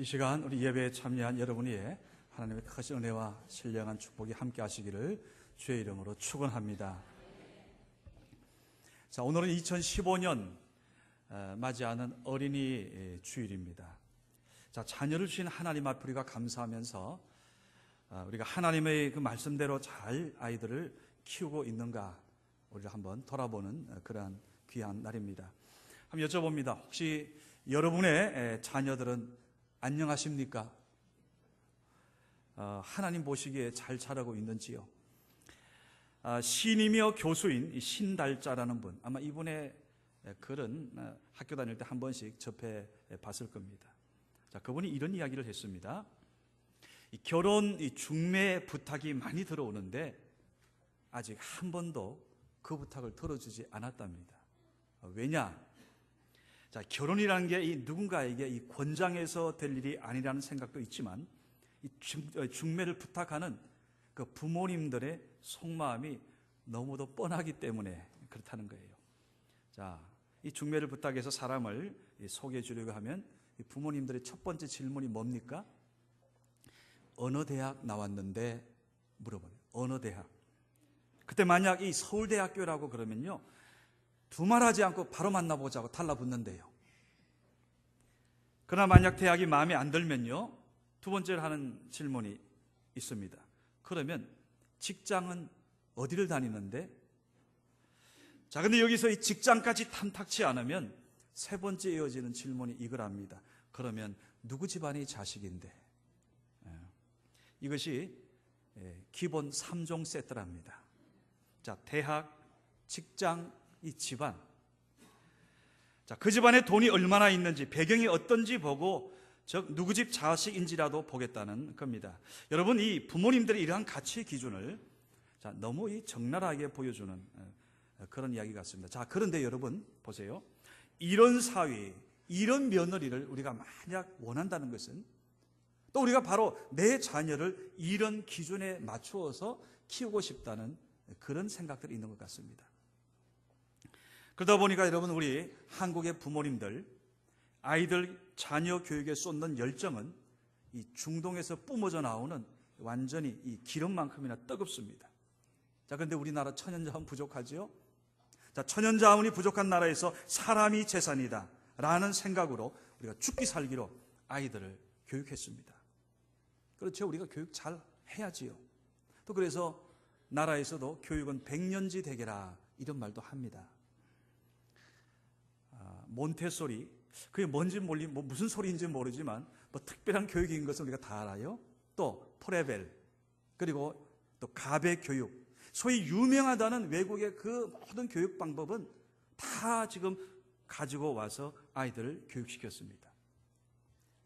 이 시간 우리 예배에 참여한 여러분 위에 하나님의 크신 은혜와 신령한 축복이 함께 하시기를 주의 이름으로 축원합니다. 자, 오늘은 2015년 맞이하는 어린이 주일입니다. 자, 자녀를 주신 하나님 앞에 우리가 감사하면서 우리가 하나님의 그 말씀대로 잘 아이들을 키우고 있는가 우리가 한번 돌아보는 그러한 귀한 날입니다. 한번 여쭤봅니다. 혹시 여러분의 자녀들은 안녕하십니까? 하나님 보시기에 잘 자라고 있는지요? 신이며 교수인 신달자라는 분, 아마 이분의 글은 학교 다닐 때 한 번씩 접해 봤을 겁니다. 자, 그분이 이런 이야기를 했습니다. 결혼 중매 부탁이 많이 들어오는데 아직 한 번도 그 부탁을 들어주지 않았답니다. 왜냐? 자, 결혼이라는 게 누군가에게 이 권장해서 될 일이 아니라는 생각도 있지만 이 중매를 부탁하는 그 부모님들의 속마음이 너무도 뻔하기 때문에 그렇다는 거예요. 자, 이 중매를 부탁해서 사람을 소개해 주려고 하면 이 부모님들의 첫 번째 질문이 뭡니까? 어느 대학 나왔는데 물어봐요. 어느 대학? 그때 만약 이 서울대학교라고 그러면요, 두말하지 않고 바로 만나보자고 달라붙는데요. 그러나 만약 대학이 마음에 안 들면요, 두 번째로 하는 질문이 있습니다. 그러면 직장은 어디를 다니는데? 자, 근데 여기서 이 직장까지 탐탁치 않으면 세 번째 이어지는 질문이 이거랍니다. 그러면 누구 집안의 자식인데? 이것이 기본 3종 세트랍니다. 자, 대학, 직장, 이 집안. 자, 그 집안에 돈이 얼마나 있는지, 배경이 어떤지 보고, 즉 누구 집 자식인지라도 보겠다는 겁니다. 여러분, 이 부모님들의 이러한 가치 기준을 너무 적나라하게 보여주는 그런 이야기 같습니다. 자, 그런데 여러분 보세요. 이런 사위, 이런 며느리를 우리가 만약 원한다는 것은 또 우리가 바로 내 자녀를 이런 기준에 맞추어서 키우고 싶다는 그런 생각들이 있는 것 같습니다. 그러다 보니까 여러분, 우리 한국의 부모님들 아이들 자녀 교육에 쏟는 열정은 이 중동에서 뿜어져 나오는 완전히 이 기름만큼이나 뜨겁습니다. 자, 그런데 우리나라 천연자원 부족하지요? 자, 천연자원이 부족한 나라에서 사람이 재산이다 라는 생각으로 우리가 죽기 살기로 아이들을 교육했습니다. 그렇죠? 우리가 교육 잘 해야지요. 또 그래서 나라에서도 교육은 백년지 대계라 이런 말도 합니다. 몬테소리, 그게 뭔지 무슨 소리인지 모르지만 특별한 교육인 것을 우리가 다 알아요. 또 포레벨, 그리고 또 가베 교육, 소위 유명하다는 외국의 그 모든 교육 방법은 다 지금 가지고 와서 아이들을 교육시켰습니다.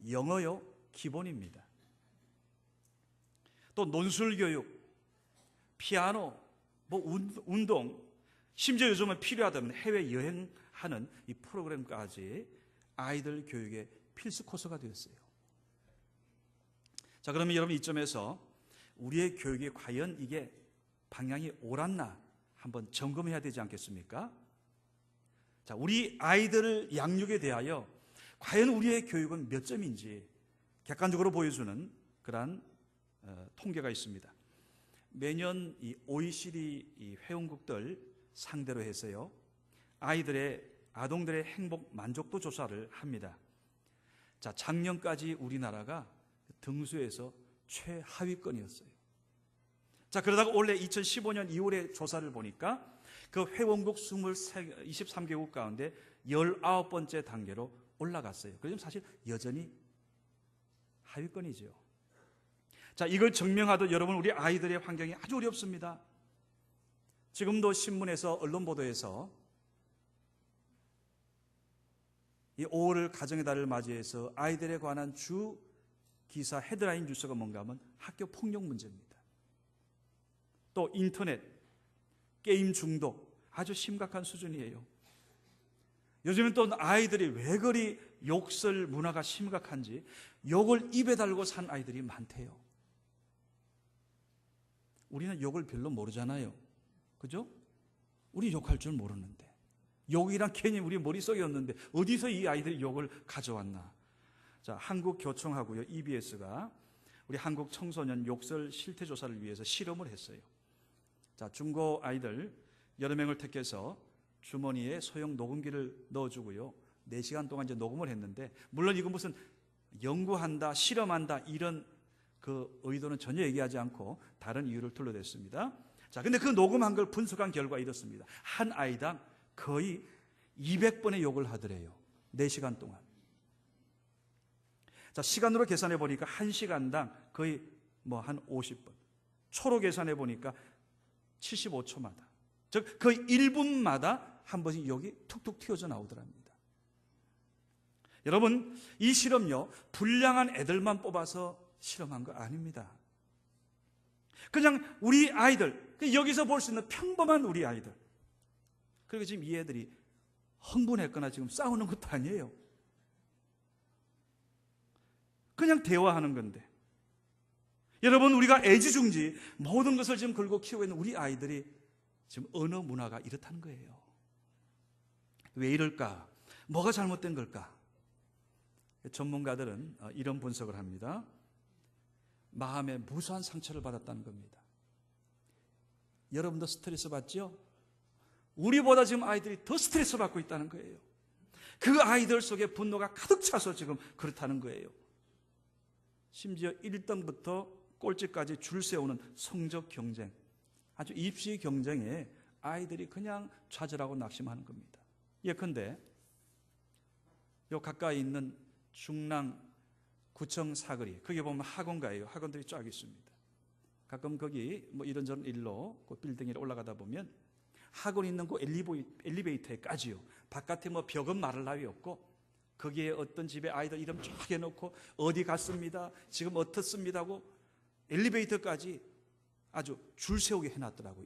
영어요, 기본입니다. 또 논술교육, 피아노, 운동, 심지어 요즘은 필요하다면 해외여행하는 이 프로그램까지 아이들 교육의 필수 코스가 되었어요. 자, 그러면 여러분, 이점에서 우리의 교육이 과연 이게 방향이 옳았나 한번 점검해야 되지 않겠습니까? 자, 우리 아이들을 양육에 대하여 과연 우리의 교육은 몇 점인지 객관적으로 보여주는 그러한 통계가 있습니다. 매년 이 OECD 이 회원국들 상대로 해서요, 아동들의 행복 만족도 조사를 합니다. 자, 작년까지 우리나라가 등수에서 최하위권이었어요. 자, 그러다가 올해 2015년 2월에 조사를 보니까 그 회원국 23개국 가운데 19번째 단계로 올라갔어요. 그럼 사실 여전히 하위권이죠. 자, 이걸 증명하듯 여러분, 우리 아이들의 환경이 아주 어렵습니다. 지금도 신문에서, 언론 보도에서 이 5월 가정의 달을 맞이해서 아이들에 관한 주 기사 헤드라인 뉴스가 뭔가 하면 학교 폭력 문제입니다. 또 인터넷, 게임 중독 아주 심각한 수준이에요. 요즘은 또 아이들이 왜 그리 욕설 문화가 심각한지 욕을 입에 달고 산 아이들이 많대요. 우리는 욕을 별로 모르잖아요. 그죠? 우리 욕할 줄 모르는데, 욕이란 개념이 우리 머릿속에 없는데 어디서 이 아이들이 욕을 가져왔나. 자, 한국교총하고요, EBS가 우리 한국 청소년 욕설 실태 조사를 위해서 실험을 했어요. 자, 중고 아이들 여러 명을 택해서 주머니에 소형 녹음기를 넣어주고요, 4시간 동안 이제 녹음을 했는데, 물론 이거 무슨 연구한다, 실험한다 이런 그 의도는 전혀 얘기하지 않고 다른 이유를 둘러댔습니다. 자, 근데 그 녹음한 걸 분석한 결과 이렇습니다. 한 아이당 거의 200번의 욕을 하더래요. 4시간 동안. 자, 시간으로 계산해 보니까 1시간당 거의 한 50번. 초로 계산해 보니까 75초마다. 즉, 거의 1분마다 한 번씩 욕이 툭툭 튀어져 나오더랍니다. 여러분, 이 실험요, 불량한 애들만 뽑아서 실험한 거 아닙니다. 그냥 우리 아이들, 여기서 볼 수 있는 평범한 우리 아이들. 그리고 지금 이 애들이 흥분했거나 지금 싸우는 것도 아니에요. 그냥 대화하는 건데. 여러분, 우리가 애지중지 모든 것을 지금 걸고 키우고 있는 우리 아이들이 지금 언어 문화가 이렇다는 거예요. 왜 이럴까? 뭐가 잘못된 걸까? 전문가들은 이런 분석을 합니다. 마음에 무수한 상처를 받았다는 겁니다. 여러분도 스트레스 받죠? 우리보다 지금 아이들이 더 스트레스 받고 있다는 거예요. 그 아이들 속에 분노가 가득 차서 지금 그렇다는 거예요. 심지어 1등부터 꼴찌까지 줄 세우는 성적 경쟁, 아주 입시 경쟁에 아이들이 그냥 좌절하고 낙심하는 겁니다. 예컨대 요 가까이 있는 중랑 구청 사거리, 거기 보면 학원가예요. 학원들이 쫙 있습니다. 가끔 거기 이런저런 일로 그 빌딩에 올라가다 보면 학원 있는 그 엘리베이터에까지요, 바깥에 벽은 말할 나위 없고, 거기에 어떤 집에 아이들 이름 쫙 해놓고 어디 갔습니다, 지금 어떻습니다 하고 엘리베이터까지 아주 줄 세우게 해놨더라고요.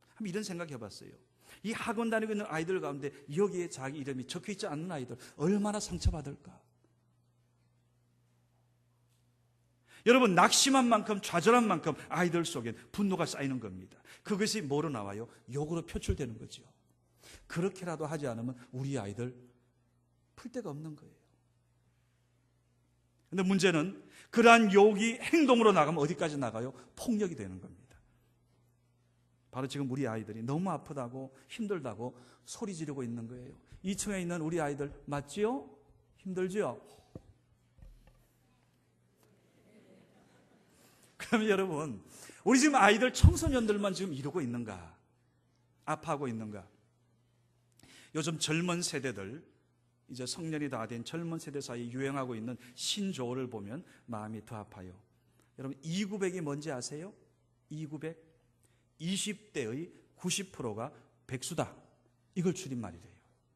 한번 이런 생각 해봤어요. 이 학원 다니고 있는 아이들 가운데 여기에 자기 이름이 적혀있지 않는 아이들 얼마나 상처받을까. 여러분, 낙심한 만큼, 좌절한 만큼 아이들 속엔 분노가 쌓이는 겁니다. 그것이 뭐로 나와요? 욕으로 표출되는 거죠. 그렇게라도 하지 않으면 우리 아이들 풀 데가 없는 거예요. 그런데 문제는 그러한 욕이 행동으로 나가면 어디까지 나가요? 폭력이 되는 겁니다. 바로 지금 우리 아이들이 너무 아프다고 힘들다고 소리 지르고 있는 거예요. 2층에 있는 우리 아이들 맞지요? 힘들지요? 그러면 여러분, 우리 지금 아이들, 청소년들만 지금 이러고 있는가? 아파하고 있는가? 요즘 젊은 세대들, 이제 성년이 다 된 젊은 세대 사이에 유행하고 있는 신조어를 보면 마음이 더 아파요. 여러분, 2,900이 뭔지 아세요? 2,900? 20대의 90%가 백수다. 이걸 줄임말이래요.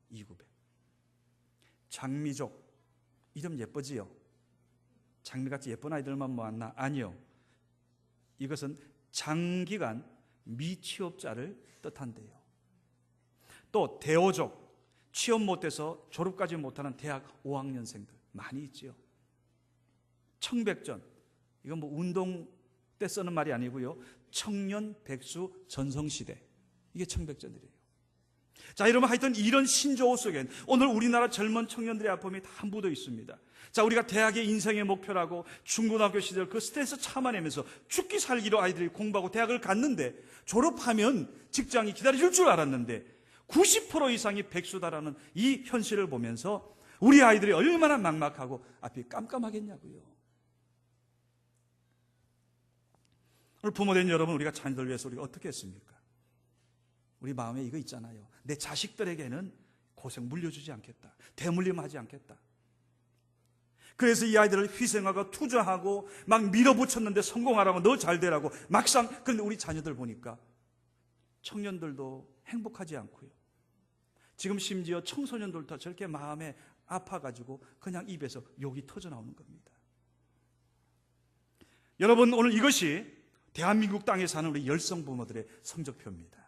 2,900. 장미족. 이름 예쁘지요? 장미같이 예쁜 아이들만 모았나? 아니요. 이것은 장기간 미취업자를 뜻한대요. 또 대오족, 취업 못해서 졸업까지 못하는 대학 5학년생들 많이 있지요. 청백전, 이건 운동 때 쓰는 말이 아니고요, 청년 백수 전성시대, 이게 청백전이래요. 자, 여러분, 하여튼 이런 신조어 속엔 오늘 우리나라 젊은 청년들의 아픔이 다 묻어 있습니다. 자, 우리가 대학의 인생의 목표라고 중고등학교 시절 그 스트레스 참아내면서 죽기 살기로 아이들이 공부하고 대학을 갔는데, 졸업하면 직장이 기다려줄 줄 알았는데 90% 이상이 백수다라는 이 현실을 보면서 우리 아이들이 얼마나 막막하고 앞이 깜깜하겠냐고요. 오늘 부모된 여러분, 우리가 자녀들 위해서 우리가 어떻게 했습니까? 우리 마음에 이거 있잖아요. 내 자식들에게는 고생 물려주지 않겠다. 대물림하지 않겠다. 그래서 이 아이들을 희생하고 투자하고 막 밀어붙였는데 성공하라고, 너 잘 되라고. 막상 그런데 우리 자녀들 보니까 청년들도 행복하지 않고요. 지금 심지어 청소년들도 저렇게 마음에 아파가지고 그냥 입에서 욕이 터져 나오는 겁니다. 여러분, 오늘 이것이 대한민국 땅에 사는 우리 열성 부모들의 성적표입니다.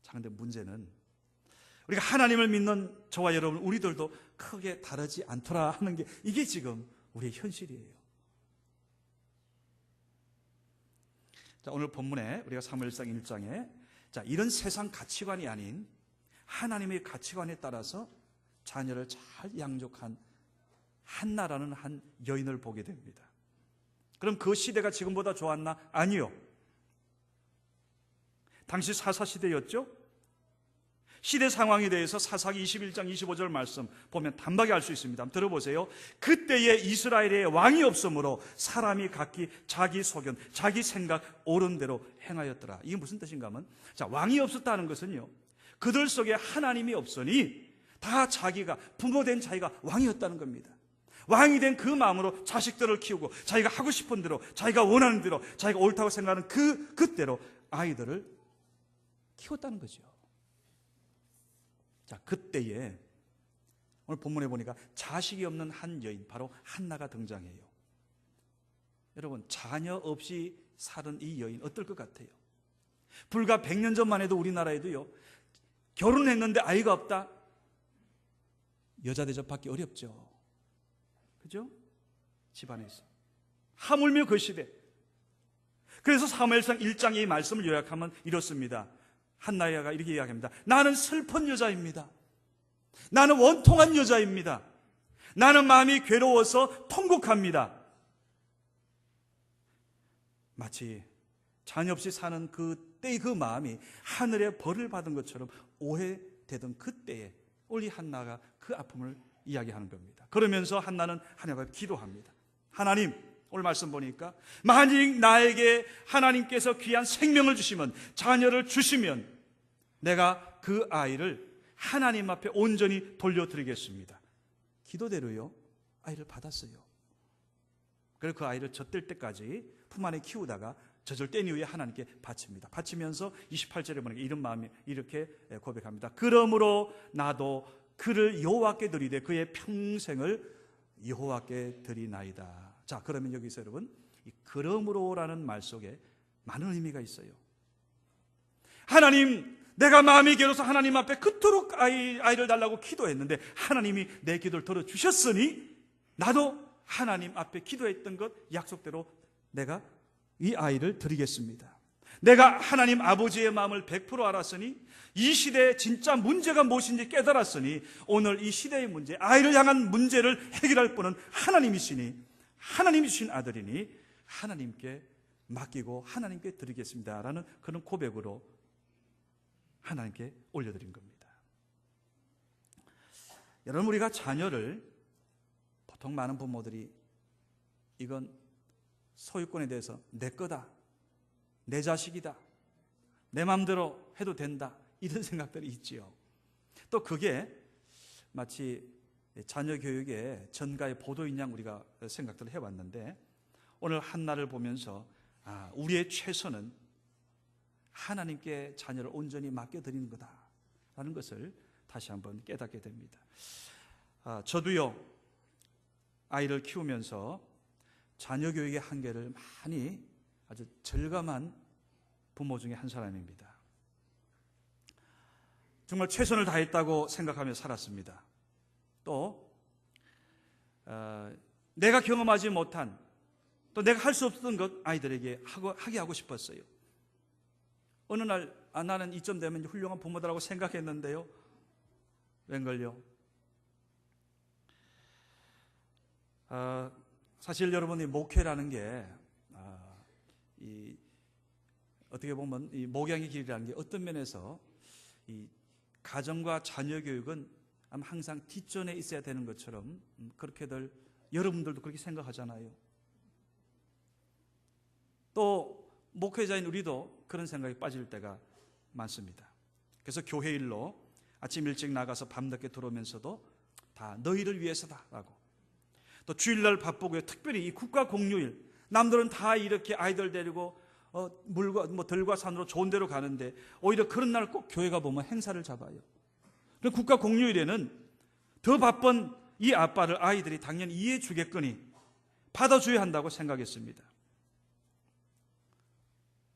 자, 그런데 문제는 우리가 하나님을 믿는 저와 여러분, 우리들도 크게 다르지 않더라 하는 게, 이게 지금 우리의 현실이에요. 자, 오늘 본문에 우리가 사무엘상 1장에 자, 이런 세상 가치관이 아닌 하나님의 가치관에 따라서 자녀를 잘 양육한 한나라는 한 여인을 보게 됩니다. 그럼 그 시대가 지금보다 좋았나? 아니요. 당시 사사시대였죠. 시대 상황에 대해서 사사기 21장 25절 말씀 보면 단박에 알 수 있습니다. 한번 들어보세요. 그때에 이스라엘에 왕이 없으므로 사람이 각기 자기 소견, 자기 생각 옳은 대로 행하였더라. 이게 무슨 뜻인가 하면, 자, 왕이 없었다는 것은요, 그들 속에 하나님이 없으니 다 자기가 부모된 자기가 왕이었다는 겁니다. 왕이 된 그 마음으로 자식들을 키우고 자기가 하고 싶은 대로, 자기가 원하는 대로, 자기가 옳다고 생각하는 그대로 아이들을 키웠다는 거죠. 자, 그때에 오늘 본문에 보니까 자식이 없는 한 여인, 바로 한나가 등장해요. 여러분, 자녀 없이 살은 이 여인 어떨 것 같아요? 불과 100년 전만 해도 우리나라에도요, 결혼했는데 아이가 없다? 여자 대접받기 어렵죠. 그죠? 집안에서. 하물며 그 시대. 그래서 사무엘상 1장 이 말씀을 요약하면 이렇습니다. 한나야가 이렇게 이야기합니다. 나는 슬픈 여자입니다. 나는 원통한 여자입니다. 나는 마음이 괴로워서 통곡합니다. 마치 자녀 없이 사는 그때의 그 마음이 하늘의 벌을 받은 것처럼 오해되던 그때에 우리 한나가 그 아픔을 이야기하는 겁니다. 그러면서 한나는 하나님 앞에 기도합니다. 하나님, 오늘 말씀 보니까 만일 나에게 하나님께서 귀한 생명을 주시면, 자녀를 주시면 내가 그 아이를 하나님 앞에 온전히 돌려드리겠습니다. 기도대로요, 아이를 받았어요. 그래서 그 아이를 젖될 때까지 품 안에 키우다가 젖을 뗀 이후에 하나님께 바칩니다. 바치면서 28절에 보니까 이런 마음이 이렇게 고백합니다. 그러므로 나도 그를 여호와께 드리되 그의 평생을 여호와께 드리나이다. 자, 그러면 여기서 여러분, 이 그러므로라는 말 속에 많은 의미가 있어요. 하나님, 내가 마음이 괴로워서 하나님 앞에 그토록 아이를 달라고 기도했는데 하나님이 내 기도를 들어주셨으니 나도 하나님 앞에 기도했던 것 약속대로 내가 이 아이를 드리겠습니다. 내가 하나님 아버지의 마음을 100% 알았으니, 이 시대의 진짜 문제가 무엇인지 깨달았으니, 오늘 이 시대의 문제, 아이를 향한 문제를 해결할 분은 하나님이시니, 하나님이 주신 아들이니 하나님께 맡기고 하나님께 드리겠습니다 라는 그런 고백으로 하나님께 올려드린 겁니다. 여러분, 우리가 자녀를, 보통 많은 부모들이 이건 소유권에 대해서 내 거다, 내 자식이다, 내 마음대로 해도 된다, 이런 생각들이 있지요. 또 그게 마치 자녀 교육의 전가의 보도인 양 우리가 생각들을 해왔는데, 오늘 한나를 보면서 우리의 최선은 하나님께 자녀를 온전히 맡겨드리는 거다라는 것을 다시 한번 깨닫게 됩니다. 저도요, 아이를 키우면서 자녀 교육의 한계를 많이 아주 절감한 부모 중에 한 사람입니다. 정말 최선을 다했다고 생각하며 살았습니다. 또 내가 경험하지 못한, 또 내가 할 수 없었던 것 아이들에게 하게 하고 싶었어요. 어느 날 나는 이쯤 되면 훌륭한 부모다라고 생각했는데요, 웬걸요? 사실 여러분이 목회라는 게 어떻게 보면 이 목양의 길이라는 게 어떤 면에서 이 가정과 자녀 교육은 아마 항상 뒷전에 있어야 되는 것처럼 그렇게들 여러분들도 그렇게 생각하잖아요. 또 목회자인 우리도 그런 생각에 빠질 때가 많습니다. 그래서 교회 일로 아침 일찍 나가서 밤늦게 들어오면서도 다 너희를 위해서다라고, 또 주일날 바쁘고요, 특별히 이 국가 공휴일, 남들은 다 이렇게 아이들 데리고 물과 들과 산으로 좋은 데로 가는데 오히려 그런 날 꼭 교회가 보면 행사를 잡아요. 그럼 국가 공휴일에는 더 바쁜 이 아빠를 아이들이 당연히 이해해 주겠거니 받아줘야 한다고 생각했습니다.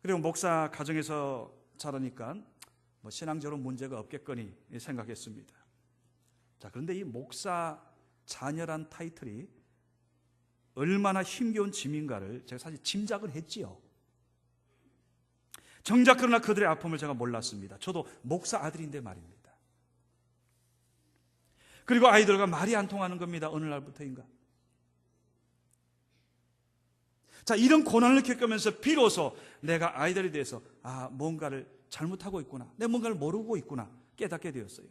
그리고 목사 가정에서 자라니까 신앙적으로 문제가 없겠거니 생각했습니다. 자, 그런데 이 목사 자녀란 타이틀이 얼마나 힘겨운 짐인가를 제가 사실 짐작을 했지요. 정작 그러나 그들의 아픔을 제가 몰랐습니다. 저도 목사 아들인데 말입니다. 그리고 아이들과 말이 안 통하는 겁니다. 어느 날부터인가. 자, 이런 고난을 겪으면서 비로소 내가 아이들에 대해서 뭔가를 잘못하고 있구나, 내가 뭔가를 모르고 있구나 깨닫게 되었어요.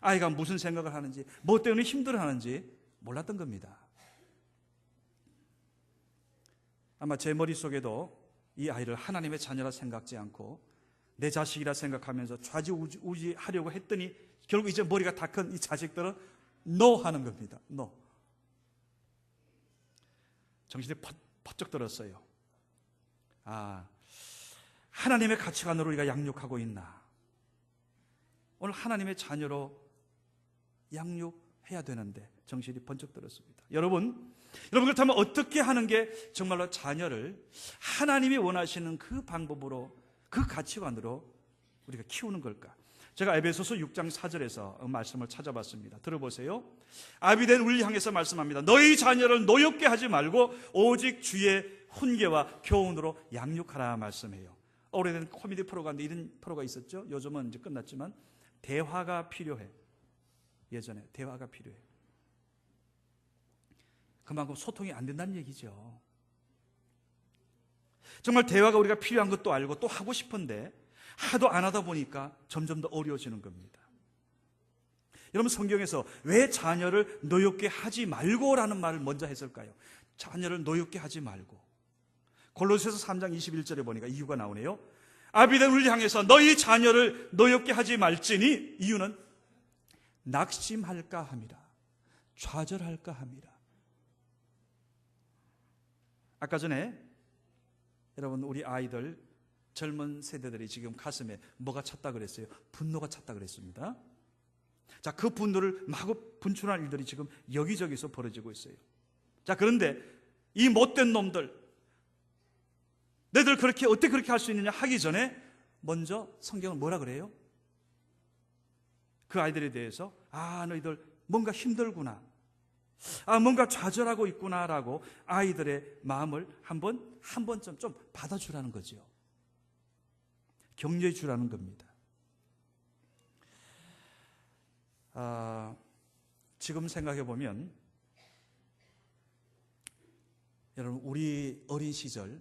아이가 무슨 생각을 하는지, 뭐 때문에 힘들어하는지 몰랐던 겁니다. 아마 제 머릿속에도 이 아이를 하나님의 자녀라 생각지 않고 내 자식이라 생각하면서 좌지우지하려고 했더니 결국 이제 머리가 다 큰 이 자식들은 NO 하는 겁니다. NO. 정신이 퍼쩍 들었어요. 하나님의 가치관으로 우리가 양육하고 있나? 오늘 하나님의 자녀로 양육해야 되는데 정신이 번쩍 들었습니다. 여러분 그렇다면 어떻게 하는 게 정말로 자녀를 하나님이 원하시는 그 방법으로, 그 가치관으로 우리가 키우는 걸까? 제가 에베소서 6장 4절에서 말씀을 찾아봤습니다. 들어보세요. 아비된 우리를 향해서 말씀합니다. 너희 자녀를 노엽게 하지 말고 오직 주의 훈계와 교훈으로 양육하라 말씀해요. 오래된 코미디 프로가 있는데 이런 프로가 있었죠. 요즘은 이제 끝났지만 대화가 필요해. 예전에 대화가 필요해. 그만큼 소통이 안 된다는 얘기죠. 정말 대화가 우리가 필요한 것도 알고 또 하고 싶은데 하도 안 하다 보니까 점점 더 어려워지는 겁니다. 여러분 성경에서 왜 자녀를 노엽게 하지 말고라는 말을 먼저 했을까요? 자녀를 노엽게 하지 말고. 골로새서 3장 21절에 보니까 이유가 나오네요. 아비된 우리를 향해서 너희 자녀를 노엽게 하지 말지니 이유는 낙심할까 함이라, 좌절할까 함이라. 아까 전에 여러분 우리 아이들, 젊은 세대들이 지금 가슴에 뭐가 찼다 그랬어요? 분노가 찼다 그랬습니다. 자, 그 분노를 마구 분출하는 일들이 지금 여기저기서 벌어지고 있어요. 자, 그런데 이 못된 놈들, 너희들 그렇게 어떻게 그렇게 할 수 있느냐 하기 전에 먼저 성경은 뭐라 그래요? 그 아이들에 대해서 너희들 뭔가 힘들구나, 뭔가 좌절하고 있구나라고 아이들의 마음을 한 번쯤 좀 받아주라는 거죠. 격려해 주라는 겁니다. 지금 생각해 보면 여러분 우리 어린 시절,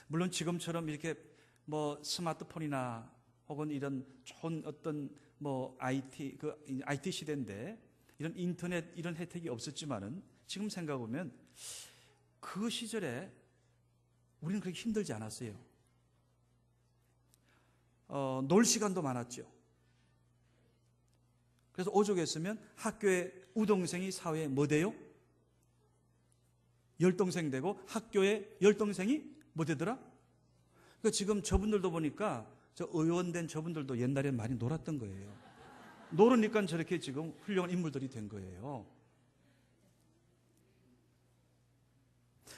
물론 지금처럼 이렇게 뭐 스마트폰이나 혹은 이런 좋은 어떤 뭐 IT 시대인데 이런 인터넷 이런 혜택이 없었지만은 지금 생각해 보면 그 시절에 우리는 그렇게 힘들지 않았어요. 놀 시간도 많았죠. 그래서 오죽했으면 학교에 우동생이 사회에 뭐 돼요? 열동생 되고 학교에 열동생이 뭐 되더라? 그러니까 지금 저분들도 보니까 저 의원된 저분들도 옛날에 많이 놀았던 거예요. 노르니까 저렇게 지금 훌륭한 인물들이 된 거예요.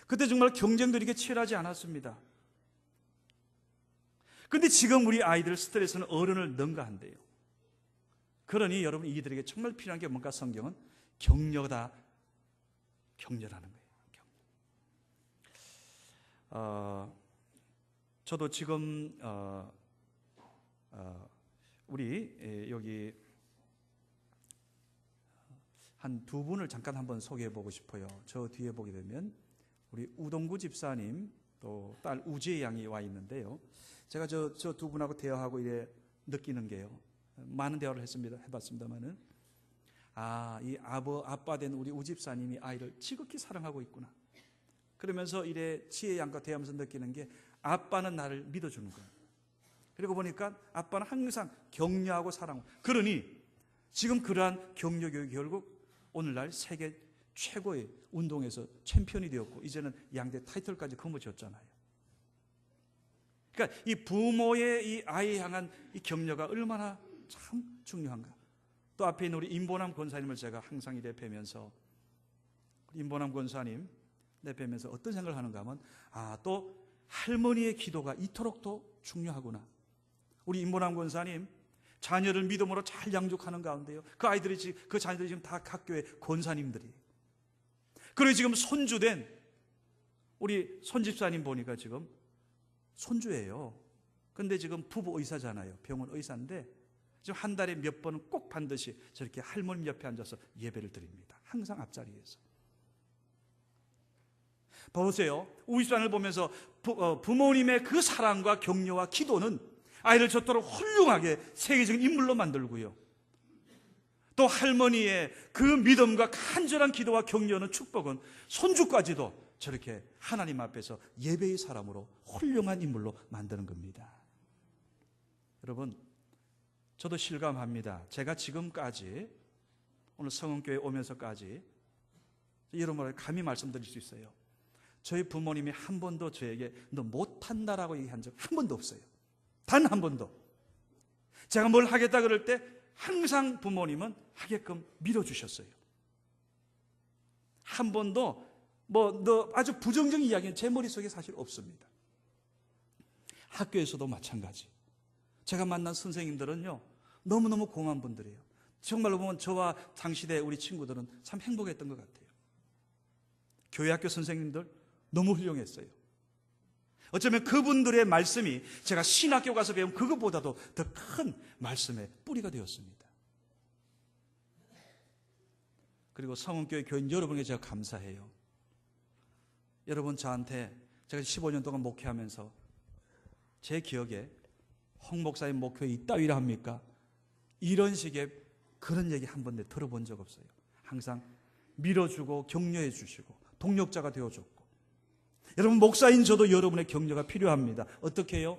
그때 정말 경쟁도 이렇게 치열하지 않았습니다. 그런데 지금 우리 아이들 스트레스는 어른을 능가한대요. 그러니 여러분 이들에게 정말 필요한 게 뭔가? 성경은 격려다, 격려라는 거예요. 저도 지금 우리 여기 한 두 분을 잠깐 한번 소개해 보고 싶어요. 저 뒤에 보게 되면 우리 우동구 집사님 또 딸 우지혜 양이 와 있는데요. 제가 저 두 분하고 대화하고 이래 느끼는 게요. 많은 대화를 해봤습니다만은 이 아빠 된 우리 우 집사님이 아이를 지극히 사랑하고 있구나. 그러면서 이래 지혜 양과 대화하면서 느끼는 게 아빠는 나를 믿어주는 거예요. 그리고 보니까 아빠는 항상 격려하고 사랑하고. 그러니 지금 그러한 격려 교육이 결국 오늘날 세계 최고의 운동에서 챔피언이 되었고 이제는 양대 타이틀까지 거머쥐었잖아요. 그러니까 이 부모의 이 아이에 향한 이 격려가 얼마나 참 중요한가. 또 앞에 있는 우리 임보남 권사님을 제가 항상 이래 뵈면서 임보남 권사님 뵈면서 어떤 생각을 하는가 하면 또 할머니의 기도가 이토록 더 중요하구나. 우리 임보남 권사님 자녀를 믿음으로 잘 양육하는 가운데요. 그 자녀들이 지금 다 학교의 권사님들이. 그리고 지금 손주된 우리 손집사님 보니까 지금 손주예요. 근데 지금 부부 의사잖아요. 병원 의사인데 지금 한 달에 몇 번은 꼭 반드시 저렇게 할머님 옆에 앉아서 예배를 드립니다. 항상 앞자리에서. 보세요. 우리 집안을 보면서 부모님의 그 사랑과 격려와 기도는 아이를 저토록 훌륭하게 세계적인 인물로 만들고요. 또 할머니의 그 믿음과 간절한 기도와 격려는 축복은 손주까지도 저렇게 하나님 앞에서 예배의 사람으로 훌륭한 인물로 만드는 겁니다. 여러분, 저도 실감합니다. 제가 지금까지 오늘 성은교회 오면서까지 여러분을 감히 말씀드릴 수 있어요. 저희 부모님이 한 번도 저에게 너 못한다라고 얘기한 적 한 번도 없어요. 단 한 번도. 제가 뭘 하겠다 그럴 때 항상 부모님은 하게끔 밀어주셨어요. 한 번도 너 아주 부정적인 이야기는 제 머릿속에 사실 없습니다. 학교에서도 마찬가지. 제가 만난 선생님들은요, 너무너무 고마운 분들이에요. 정말로 보면 저와 당시대 우리 친구들은 참 행복했던 것 같아요. 교회학교 선생님들 너무 훌륭했어요. 어쩌면 그분들의 말씀이 제가 신학교 가서 배운 그것보다도 더 큰 말씀의 뿌리가 되었습니다. 그리고 성은교회 교인 여러분에게 제가 감사해요. 여러분 저한테 제가 15년 동안 목회하면서 제 기억에 홍 목사님 목회에 이따위라 합니까? 이런 식의 그런 얘기 한 번도 들어본 적 없어요. 항상 밀어주고 격려해 주시고 동력자가 되어줬고. 여러분 목사인 저도 여러분의 격려가 필요합니다. 어떻게 해요?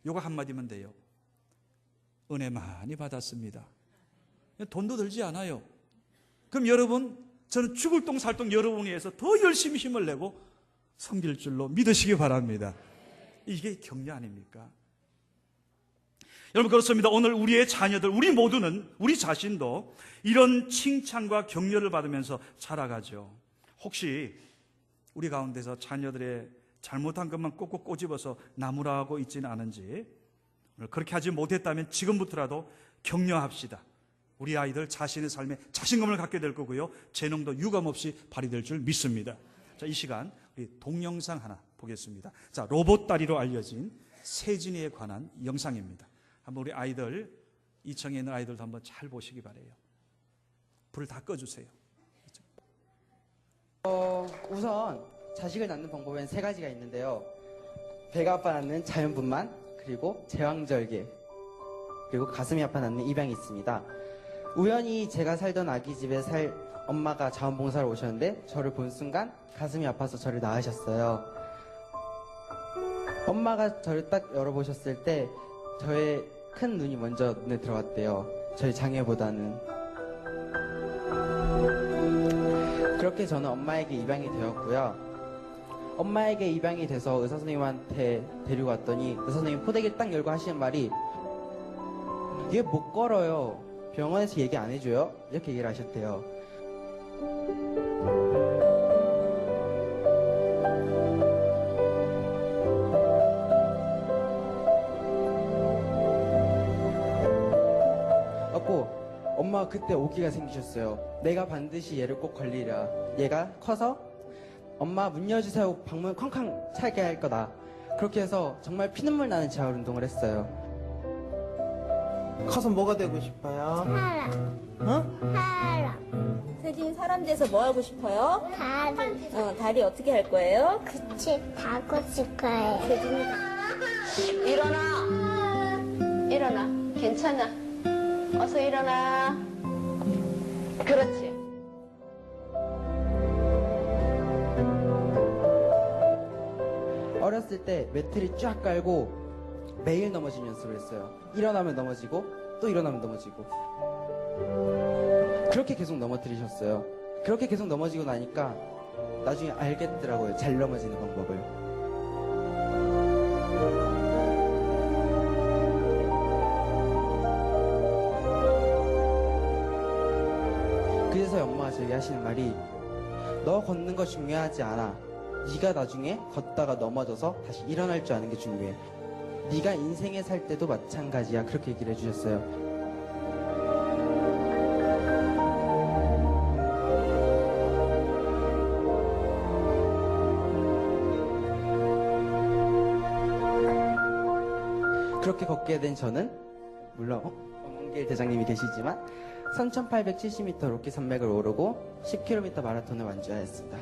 요거 한마디면 돼요. 은혜 많이 받았습니다. 돈도 들지 않아요. 그럼 여러분, 저는 죽을 똥 살 똥 여러분을 위해서 더 열심히 힘을 내고 섬길 줄로 믿으시기 바랍니다. 이게 격려 아닙니까? 여러분 그렇습니다. 오늘 우리의 자녀들, 우리 모두는 우리 자신도 이런 칭찬과 격려를 받으면서 자라가죠. 혹시 우리 가운데서 자녀들의 잘못한 것만 꼭꼭 꼬집어서 나무라고 있지는 않은지, 그렇게 하지 못했다면 지금부터라도 격려합시다. 우리 아이들 자신의 삶에 자신감을 갖게 될 거고요, 재능도 유감없이 발휘될 줄 믿습니다. 자, 이 시간 우리 동영상 하나 보겠습니다. 자, 로봇 다리로 알려진 세진이에 관한 영상입니다. 한번 우리 아이들, 2층에 있는 아이들도 한번 잘 보시기 바래요. 불을 다 꺼주세요. 우선 자식을 낳는 방법엔 3가지가 있는데요. 배가 아파 낳는 자연분만, 그리고 제왕절개, 그리고 가슴이 아파 낳는 입양이 있습니다. 우연히 제가 살던 아기집에 엄마가 자원봉사를 오셨는데 저를 본 순간 가슴이 아파서 저를 낳으셨어요. 엄마가 저를 딱 열어보셨을 때 저의 큰 눈이 먼저 눈에 들어왔대요. 저희 장애보다는. 그렇게 저는 엄마에게 입양이 되었고요. 엄마에게 입양이 돼서 의사 선생님한테 데리고 왔더니 의사 선생님이 포대기를 딱 열고 하시는 말이, 얘 못 걸어요. 병원에서 얘기 안 해줘요? 이렇게 얘기를 하셨대요. 엄마가 그때 오기가 생기셨어요. 내가 반드시 얘를 꼭 걸리라. 얘가 커서 엄마 문 열어주세요 방문 쾅쾅 차게 할 거다. 그렇게 해서 정말 피눈물 나는 재활운동을 했어요. 커서 뭐가 되고 싶어요? 사람. 어? 사람. 세진 사람 돼서 뭐 하고 싶어요? 다리. 다리 어떻게 할 거예요? 그치, 타고 싶어요. 세진이 일어나. 괜찮아. 어서 일어나. 그렇지. 어렸을 때 매트를 쫙 깔고 매일 넘어지는 연습을 했어요. 일어나면 넘어지고 또 일어나면 넘어지고, 그렇게 계속 넘어뜨리셨어요. 그렇게 계속 넘어지고 나니까 나중에 알겠더라고요, 잘 넘어지는 방법을. 그래서 엄마가 저에게 하시는 말이, 너 걷는 거 중요하지 않아. 네가 나중에 걷다가 넘어져서 다시 일어날 줄 아는 게 중요해. 네가 인생에 살 때도 마찬가지야. 그렇게 얘기를 해주셨어요. 그렇게 걷게 된 저는, 물론 이스라엘 대장님이 계시지만 3,870m 로키 산맥을 오르고 10km 마라톤을 완주하였습니다.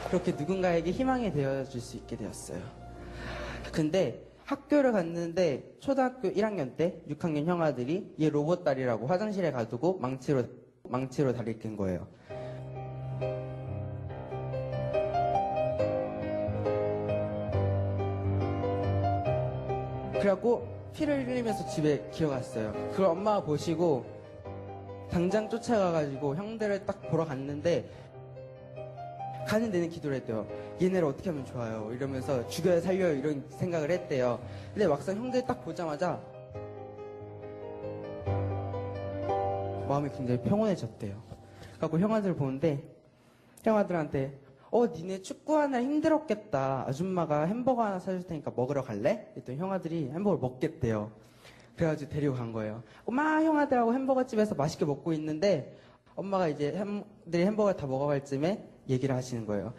그렇게 누군가에게 희망이 되어줄 수 있게 되었어요. 근데 학교를 갔는데 초등학교 1학년 때 6학년 형아들이 얘 로봇 다리라고 화장실에 가두고 망치로 다리를 깬 거예요. 그래갖고 피를 흘리면서 집에 기어갔어요. 그걸 엄마가 보시고 당장 쫓아가가지고 형들을 딱 보러 갔는데 가는 데는 기도를 했대요. 얘네를 어떻게 하면 좋아요? 이러면서 죽여야 살려요 이런 생각을 했대요. 근데 막상 형들 딱 보자마자 마음이 굉장히 평온해졌대요. 그래갖고 형아들 보는데 형아들한테 니네 축구하느라 힘들었겠다. 아줌마가 햄버거 하나 사줄 테니까 먹으러 갈래? 그랬더니 형아들이 햄버거를 먹겠대요. 그래가지고 데리고 간 거예요. 막 형아들하고 햄버거집에서 맛있게 먹고 있는데 엄마가 이제 형들이 햄버거 다 먹어갈 쯤에 얘기를 하시는 거예요.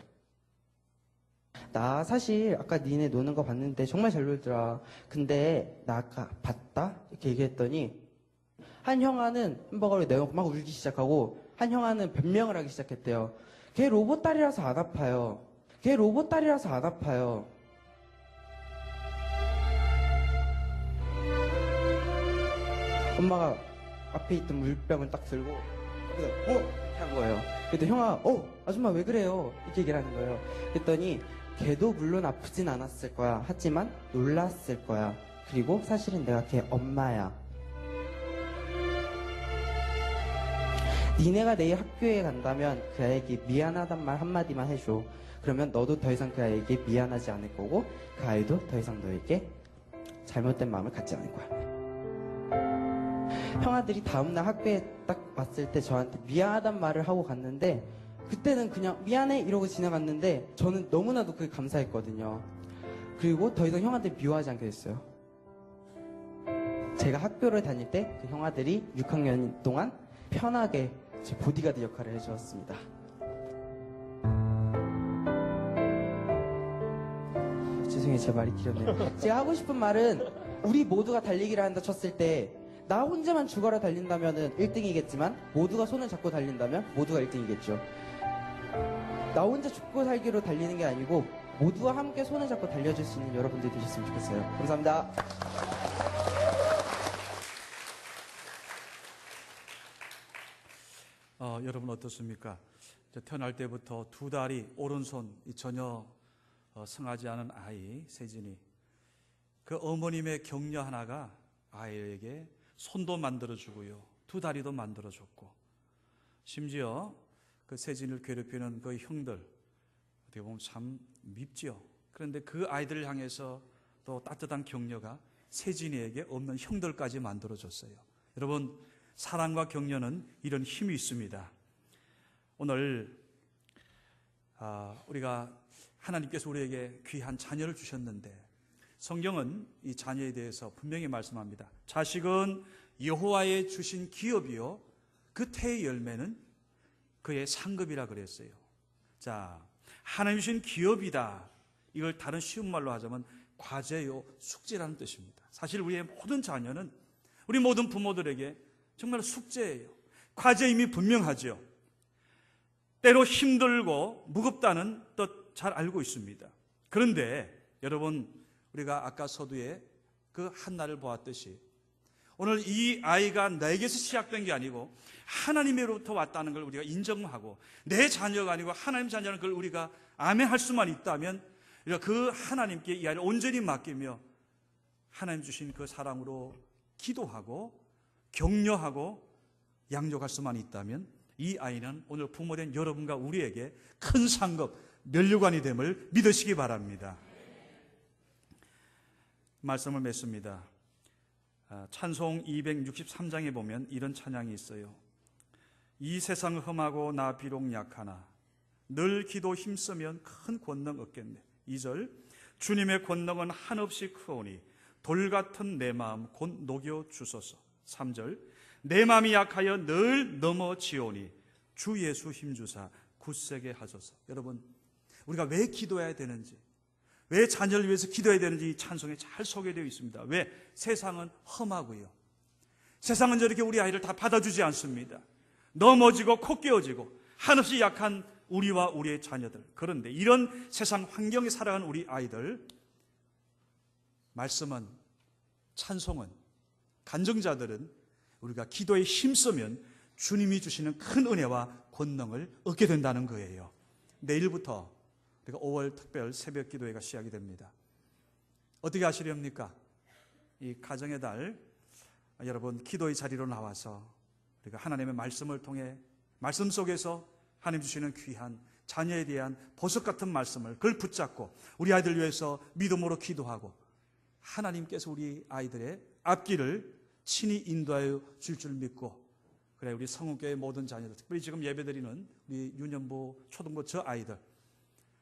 나 사실 아까 니네 노는 거 봤는데 정말 잘 놀더라. 근데 나 아까 봤다? 이렇게 얘기했더니 한 형아는 햄버거를 내놓고 막 울기 시작하고 한 형아는 변명을 하기 시작했대요. 걔 로봇 다리라서 안 아파요. 걔 로봇 다리라서 안 아파요. 엄마가 앞에 있던 물병을 딱 들고 한 거예요. 그때 형아, 아줌마 왜 그래요? 이렇게 얘기를 하는 거예요. 그랬더니 걔도 물론 아프진 않았을 거야. 하지만 놀랐을 거야. 그리고 사실은 내가 걔 엄마야. 니네가 내일 학교에 간다면 그 아이에게 미안하단 말 한마디만 해줘. 그러면 너도 더 이상 그 아이에게 미안하지 않을 거고 그 아이도 더 이상 너에게 잘못된 마음을 갖지 않을 거야. 형아들이 다음날 학교에 딱 왔을 때 저한테 미안하단 말을 하고 갔는데 그때는 그냥 미안해 이러고 지나갔는데 저는 너무나도 그게 감사했거든요. 그리고 더 이상 형아들 미워하지 않게 됐어요. 제가 학교를 다닐 때 그 형아들이 6학년 동안 편하게 제 보디가드 역할을 해주었습니다. 죄송해요, 제 말이 길었네요. 제가 하고 싶은 말은 우리 모두가 달리기를 한다 쳤을 때 나 혼자만 죽어라 달린다면 1등이겠지만 모두가 손을 잡고 달린다면 모두가 1등이겠죠. 나 혼자 죽고 살기로 달리는 게 아니고 모두와 함께 손을 잡고 달려줄 수 있는 여러분들이 되셨으면 좋겠어요. 감사합니다. 여러분 어떻습니까? 태어날 때부터 두 다리 오른손이 전혀 성하지 않은 아이 세진이 그 어머님의 격려 하나가 아이에게 손도 만들어주고요, 두 다리도 만들어줬고, 심지어 그 세진을 괴롭히는 그 형들 어떻게 보면 참 밉죠. 그런데 그 아이들을 향해서 또 따뜻한 격려가 세진이에게 없는 형들까지 만들어줬어요. 여러분, 사랑과 격려는 이런 힘이 있습니다. 오늘 우리가 하나님께서 우리에게 귀한 자녀를 주셨는데 성경은 이 자녀에 대해서 분명히 말씀합니다. 자식은 여호와의 주신 기업이요 그 태의 열매는 그의 상급이라 그랬어요. 자, 하나님 주신 기업이다. 이걸 다른 쉬운 말로 하자면 과제요, 숙제라는 뜻입니다. 사실 우리의 모든 자녀는 우리 모든 부모들에게 정말 숙제예요. 과제임이 분명하죠. 때로 힘들고 무겁다는 뜻 잘 알고 있습니다. 그런데 여러분, 우리가 아까 서두에 그 한나를 보았듯이 오늘 이 아이가 내게서 시작된 게 아니고 하나님으로부터 왔다는 걸 우리가 인정하고 내 자녀가 아니고 하나님 자녀는 그걸 우리가 아멘할 수만 있다면 우리가 그 하나님께 이 아이를 온전히 맡기며 하나님 주신 그 사랑으로 기도하고 격려하고 양육할 수만 있다면 이 아이는 오늘 부모된 여러분과 우리에게 큰 상급, 면류관이 됨을 믿으시기 바랍니다. 말씀을 맺습니다. 찬송 263장에 보면 이런 찬양이 있어요. 이 세상 험하고 나 비록 약하나 늘 기도 힘쓰면 큰 권능 얻겠네. 2절 주님의 권능은 한없이 크오니 돌 같은 내 마음 곧 녹여 주소서. 3절 내 마음이 약하여 늘 넘어지오니 주 예수 힘주사 굳세게 하소서. 여러분, 우리가 왜 기도해야 되는지, 왜 자녀를 위해서 기도해야 되는지 이 찬송에 잘 소개되어 있습니다. 왜? 세상은 험하고요, 세상은 저렇게 우리 아이를 다 받아주지 않습니다. 넘어지고 코 끼어지고 한없이 약한 우리와 우리의 자녀들. 그런데 이런 세상 환경에 살아가는 우리 아이들, 말씀은, 찬송은, 간증자들은 우리가 기도에 힘쓰면 주님이 주시는 큰 은혜와 권능을 얻게 된다는 거예요. 내일부터 우리가 5월 특별 새벽 기도회가 시작이 됩니다. 어떻게 하시렵니까? 이 가정의 달, 여러분 기도의 자리로 나와서 우리가 하나님의 말씀을 통해 말씀 속에서 하나님 주시는 귀한 자녀에 대한 보석 같은 말씀을 그걸 붙잡고 우리 아이들 위해서 믿음으로 기도하고 하나님께서 우리 아이들의 앞길을 친히 인도하여 줄 믿고, 그래 우리 성은교회 모든 자녀들, 특별히 지금 예배드리는 우리 유년부 초등부 저 아이들,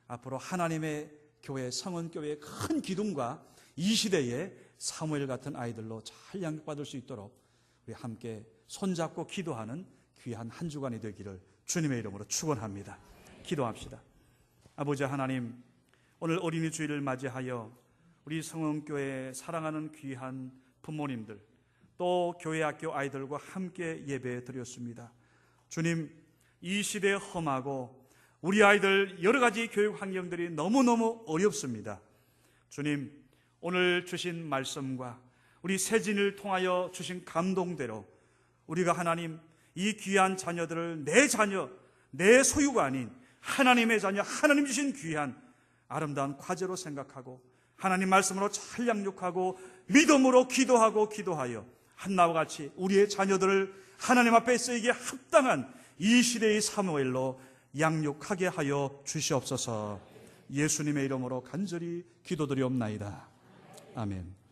앞으로 하나님의 교회 성은교회의 큰 기둥과 이 시대의 사무엘 같은 아이들로 잘 양육받을 수 있도록 우리 함께 손잡고 기도하는 귀한 한 주간이 되기를 주님의 이름으로 축원합니다. 기도합시다. 아버지 하나님, 오늘 어린이 주일을 맞이하여 우리 성은교회 사랑하는 귀한 부모님들, 또 교회 학교 아이들과 함께 예배 드렸습니다. 주님, 이 시대에 험하고 우리 아이들 여러 가지 교육 환경들이 너무너무 어렵습니다. 주님, 오늘 주신 말씀과 우리 세진을 통하여 주신 감동대로 우리가 하나님 이 귀한 자녀들을 내 자녀, 내 소유가 아닌 하나님의 자녀, 하나님 주신 귀한 아름다운 과제로 생각하고 하나님 말씀으로 잘 양육하고 믿음으로 기도하여 한나와 같이 우리의 자녀들을 하나님 앞에 쓰이기에 합당한 이 시대의 사무엘로 양육하게 하여 주시옵소서. 예수님의 이름으로 간절히 기도드리옵나이다. 아멘.